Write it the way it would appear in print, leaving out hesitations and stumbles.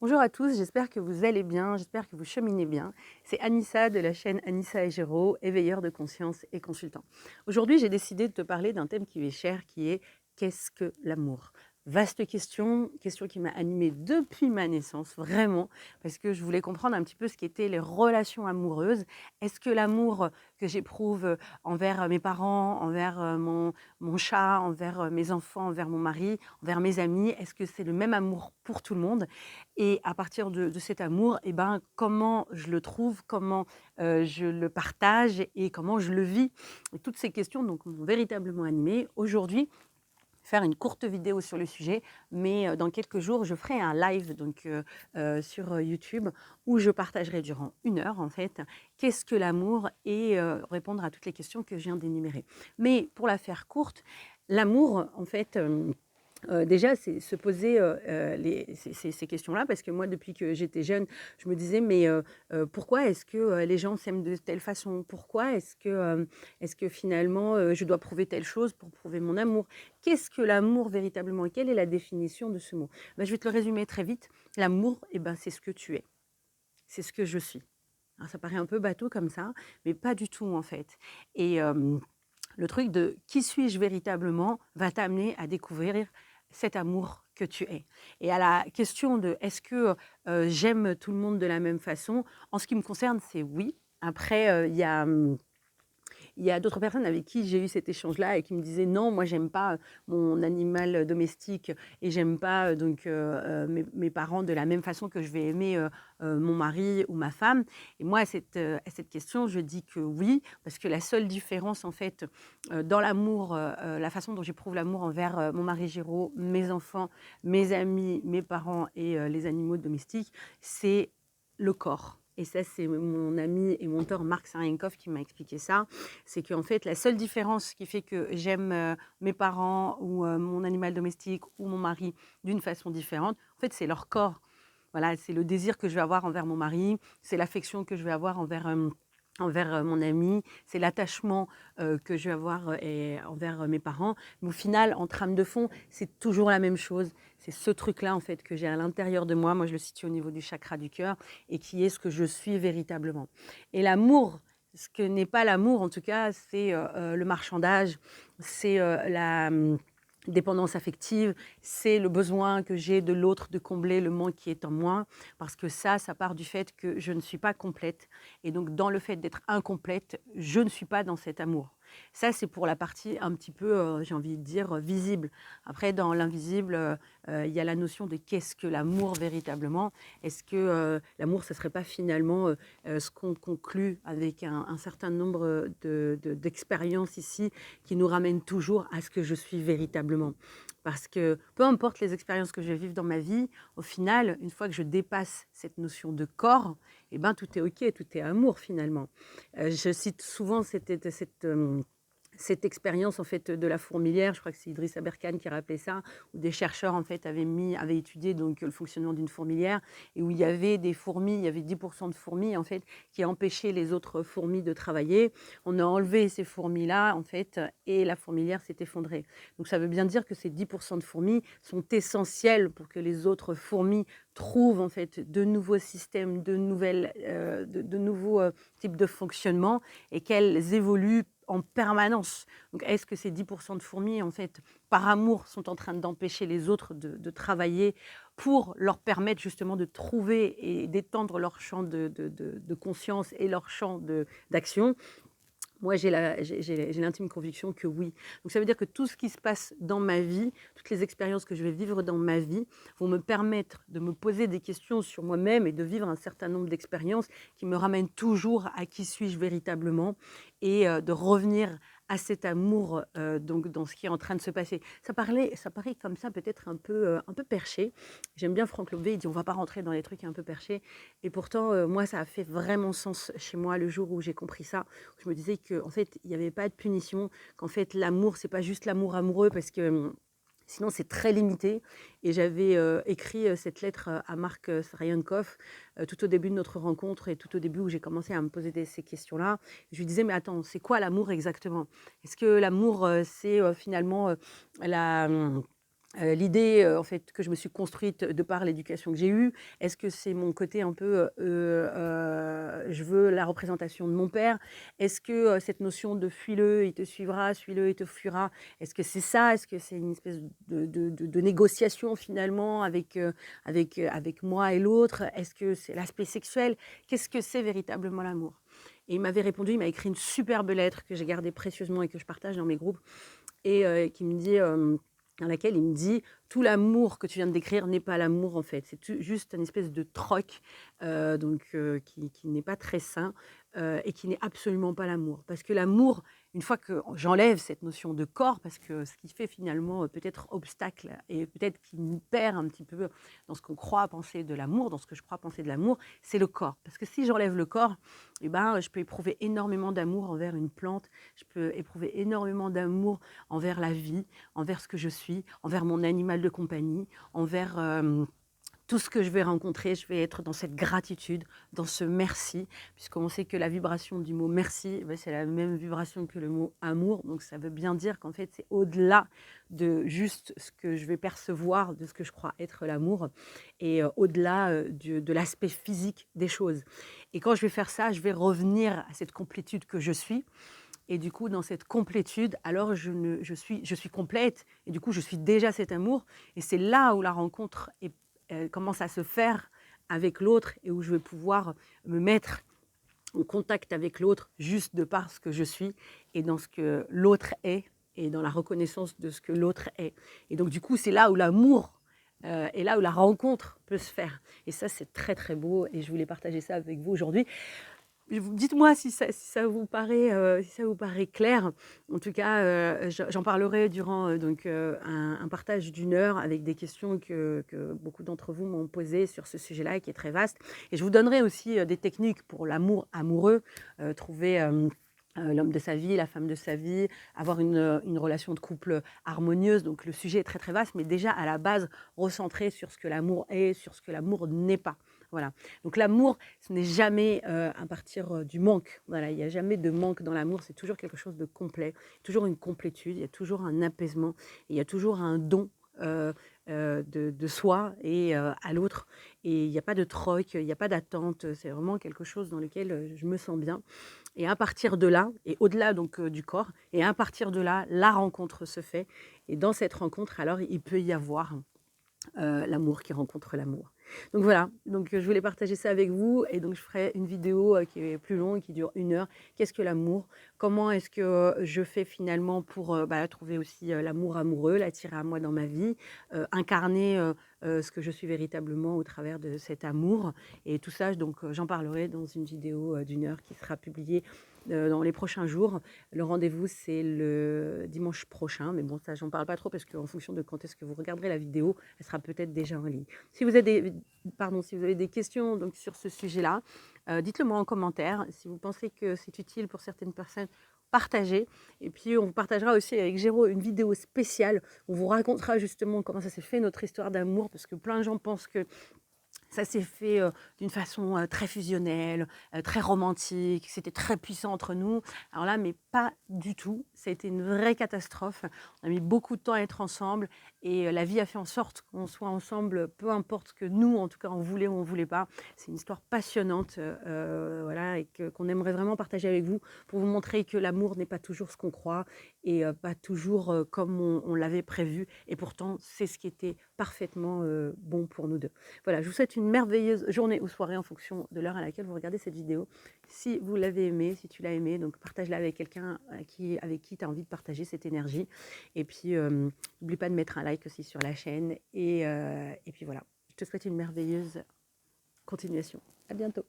Bonjour à tous, j'espère que vous allez bien, j'espère que vous cheminez bien. C'est Anissa de la chaîne Anissa et Géraud, éveilleur de conscience et consultant. Aujourd'hui, j'ai décidé de te parler d'un thème qui est cher, qui est qu'est-ce que l'amour? Vaste question, question qui m'a animée depuis ma naissance, vraiment, parce que je voulais comprendre un petit peu ce qu'étaient les relations amoureuses. Est-ce que l'amour que j'éprouve envers mes parents, envers mon chat, envers mes enfants, envers mon mari, envers mes amis, est-ce que c'est le même amour pour tout le monde? Et à partir de cet amour, eh ben, comment je le trouve, comment je le partage et comment je le vis. Et toutes ces questions donc, m'ont véritablement animée. Aujourd'hui, faire une courte vidéo sur le sujet, mais dans quelques jours, je ferai un live donc, sur YouTube où je partagerai durant 1 heure, en fait, qu'est-ce que l'amour et répondre à toutes les questions que je viens d'énumérer. Mais pour la faire courte, l'amour, en fait, déjà, c'est se poser, ces questions-là parce que moi, depuis que j'étais jeune, je me disais: «Mais pourquoi est-ce que, les gens s'aiment de telle façon? Pourquoi est-ce que finalement, je dois prouver telle chose pour prouver mon amour? Qu'est-ce que l'amour véritablement? Quelle est la définition de ce mot?» Je vais te le résumer très vite. L'amour, eh ben, c'est ce que tu es, c'est ce que je suis. Alors ça paraît un peu bateau comme ça, mais pas du tout en fait. Et le truc de qui suis-je véritablement va t'amener à découvrir cet amour que tu es. Et à la question de est-ce que j'aime tout le monde de la même façon, en ce qui me concerne, c'est oui. Après, il y a d'autres personnes avec qui j'ai eu cet échange-là et qui me disaient non, moi j'aime pas mon animal domestique et j'aime pas donc mes parents de la même façon que je vais aimer mon mari ou ma femme. Et moi à cette question, je dis que oui, parce que la seule différence en fait dans l'amour, la façon dont j'éprouve l'amour envers mon mari Géraud, mes enfants, mes amis, mes parents et les animaux domestiques, c'est le corps. Et ça, c'est mon ami et mentor Marc Sarenkov qui m'a expliqué ça. C'est qu'en fait, la seule différence qui fait que j'aime mes parents ou mon animal domestique ou mon mari d'une façon différente, en fait, c'est leur corps. Voilà, c'est le désir que je vais avoir envers mon mari, c'est l'affection que je vais avoir envers mon ami, c'est l'attachement que je vais avoir envers mes parents. Mais au final, en trame de fond, c'est toujours la même chose. C'est ce truc-là, en fait, que j'ai à l'intérieur de moi. Moi, je le situe au niveau du chakra du cœur et qui est ce que je suis véritablement. Et l'amour, ce que n'est pas l'amour, en tout cas, c'est le marchandage, c'est la dépendance affective, c'est le besoin que j'ai de l'autre de combler le manque qui est en moi, parce que ça part du fait que je ne suis pas complète. Et donc, dans le fait d'être incomplète, je ne suis pas dans cet amour. Ça, c'est pour la partie un petit peu, j'ai envie de dire, visible. Après, dans l'invisible, il y a la notion de qu'est-ce que l'amour véritablement. Est-ce que l'amour, ce ne serait pas finalement ce qu'on conclut avec un certain nombre d'expériences ici qui nous ramènent toujours à ce que je suis véritablement. Parce que peu importe les expériences que je vais vivre dans ma vie, au final, une fois que je dépasse cette notion de corps, eh ben, tout est OK, tout est amour finalement. Je cite souvent cette expérience en fait de la fourmilière, je crois que c'est Idriss Aberkane qui rappelait ça, où des chercheurs en fait avaient étudié donc le fonctionnement d'une fourmilière et où il y avait des fourmis, il y avait 10% de fourmis en fait qui empêchaient les autres fourmis de travailler. On a enlevé ces fourmis-là en fait et la fourmilière s'est effondrée. Donc ça veut bien dire que ces 10% de fourmis sont essentielles pour que les autres fourmis trouvent en fait de nouveaux systèmes, de nouveaux types de fonctionnement et qu'elles évoluent en permanence. Donc, est-ce que ces 10% de fourmis, en fait, par amour, sont en train d'empêcher les autres de travailler pour leur permettre justement de trouver et d'étendre leur champ de conscience et leur champ d'action? Moi, j'ai l'intime conviction que oui. Donc ça veut dire que tout ce qui se passe dans ma vie, toutes les expériences que je vais vivre dans ma vie vont me permettre de me poser des questions sur moi-même et de vivre un certain nombre d'expériences qui me ramènent toujours à qui suis-je véritablement et de revenir à cet amour donc dans ce qui est en train de se passer. Ça paraît comme ça peut-être un peu perché. J'aime bien Franck Lobé, il dit on va pas rentrer dans les trucs un peu perchés. Et pourtant, moi, ça a fait vraiment sens chez moi le jour où j'ai compris ça. Je me disais qu'en fait, il n'y avait pas de punition, qu'en fait, l'amour, c'est pas juste l'amour amoureux parce que sinon c'est très limité. Et j'avais écrit cette lettre à Marc Sarayankov tout au début de notre rencontre et tout au début où j'ai commencé à me poser ces questions-là. Je lui disais, mais attends, c'est quoi l'amour exactement? Est-ce que l'amour, c'est finalement la l'idée, en fait, que je me suis construite de par l'éducation que j'ai eue? Est-ce que c'est mon côté un peu, je veux la représentation de mon père? Est-ce que, cette notion de «Suis-le, il te suivra, suis-le, il te fuira», est-ce que c'est ça? Est-ce que c'est une espèce de négociation finalement avec moi et l'autre? Est-ce que c'est l'aspect sexuel? Qu'est-ce que c'est véritablement l'amour? Et il m'avait répondu, il m'a écrit une superbe lettre que j'ai gardée précieusement et que je partage dans mes groupes et qui me dit, dans laquelle il me dit: «Tout l'amour que tu viens de décrire n'est pas l'amour en fait, c'est juste une espèce de troc, qui n'est pas très sain, et qui n'est absolument pas l'amour». Parce que l'amour, une fois que j'enlève cette notion de corps, parce que ce qui fait finalement, peut-être obstacle et peut-être qui nous perd un petit peu dans ce qu'on croit penser de l'amour, dans ce que je crois penser de l'amour, c'est le corps. Parce que si j'enlève le corps, et ben, je peux éprouver énormément d'amour envers une plante, je peux éprouver énormément d'amour envers la vie, envers ce que je suis, envers mon animal de compagnie, envers tout ce que je vais rencontrer. Je vais être dans cette gratitude, dans ce merci, puisqu'on sait que la vibration du mot merci, ben, c'est la même vibration que le mot amour. Donc ça veut bien dire qu'en fait, c'est au-delà de juste ce que je vais percevoir, de ce que je crois être l'amour, et au-delà de l'aspect physique des choses. Et quand je vais faire ça, je vais revenir à cette complétude que je suis. Et du coup, dans cette complétude, alors je suis complète. Et du coup, je suis déjà cet amour. Et c'est là où la rencontre commence à se faire avec l'autre et où je vais pouvoir me mettre en contact avec l'autre juste de par ce que je suis et dans ce que l'autre est et dans la reconnaissance de ce que l'autre est. Et donc, du coup, c'est là où l'amour est là où la rencontre peut se faire. Et ça, c'est très, très beau. Et je voulais partager ça avec vous aujourd'hui. Dites-moi si ça vous paraît clair. En tout cas, j'en parlerai durant donc, un partage d'une heure avec des questions que beaucoup d'entre vous m'ont posées sur ce sujet-là, qui est très vaste. Et je vous donnerai aussi des techniques pour l'amour amoureux, trouver l'homme de sa vie, la femme de sa vie, avoir une relation de couple harmonieuse. Donc le sujet est très très vaste, mais déjà à la base, recentrer sur ce que l'amour est, sur ce que l'amour n'est pas. Voilà. Donc l'amour, ce n'est jamais à partir du manque. Voilà, il n'y a jamais de manque dans l'amour, c'est toujours quelque chose de complet, toujours une complétude, il y a toujours un apaisement, et il y a toujours un don de soi et à l'autre. Et il n'y a pas de troc, il n'y a pas d'attente, c'est vraiment quelque chose dans lequel je me sens bien. Et à partir de là, et au-delà donc du corps, et à partir de là, la rencontre se fait. Et dans cette rencontre, alors, il peut y avoir l'amour qui rencontre l'amour. Donc voilà, donc je voulais partager ça avec vous et donc je ferai une vidéo qui est plus longue, qui dure 1 heure. Qu'est-ce que l'amour? Comment est-ce que je fais finalement pour trouver aussi l'amour amoureux, l'attirer à moi dans ma vie, incarner ce que je suis véritablement au travers de cet amour et tout ça, donc j'en parlerai dans une vidéo d'1 heure qui sera publiée dans les prochains jours. Le rendez-vous, c'est le dimanche prochain, mais bon, ça, j'en parle pas trop parce qu'en fonction de quand est-ce que vous regarderez la vidéo, elle sera peut-être déjà en ligne. Si vous avez si vous avez des questions donc, sur ce sujet-là, dites-le moi en commentaire. Si vous pensez que c'est utile pour certaines personnes, partagez. Et puis, on vous partagera aussi avec Géraud une vidéo spéciale. On vous racontera justement comment ça s'est fait notre histoire d'amour, parce que plein de gens pensent que ça s'est fait d'une façon très fusionnelle, très romantique, c'était très puissant entre nous. Alors là, mais pas du tout. Ça a été une vraie catastrophe. On a mis beaucoup de temps à être ensemble et la vie a fait en sorte qu'on soit ensemble, peu importe ce que nous, en tout cas, on voulait ou on ne voulait pas. C'est une histoire passionnante voilà, et qu'on aimerait vraiment partager avec vous pour vous montrer que l'amour n'est pas toujours ce qu'on croit et pas toujours comme on l'avait prévu. Et pourtant, c'est ce qui était parfaitement bon pour nous deux. Voilà, je vous souhaite une merveilleuse journée ou soirée en fonction de l'heure à laquelle vous regardez cette vidéo. Si vous l'avez aimée, si tu l'as aimée, donc partage-la avec quelqu'un avec qui tu as envie de partager cette énergie. Et puis, n'oublie pas de mettre un like aussi sur la chaîne. Et puis voilà, je te souhaite une merveilleuse continuation. À bientôt.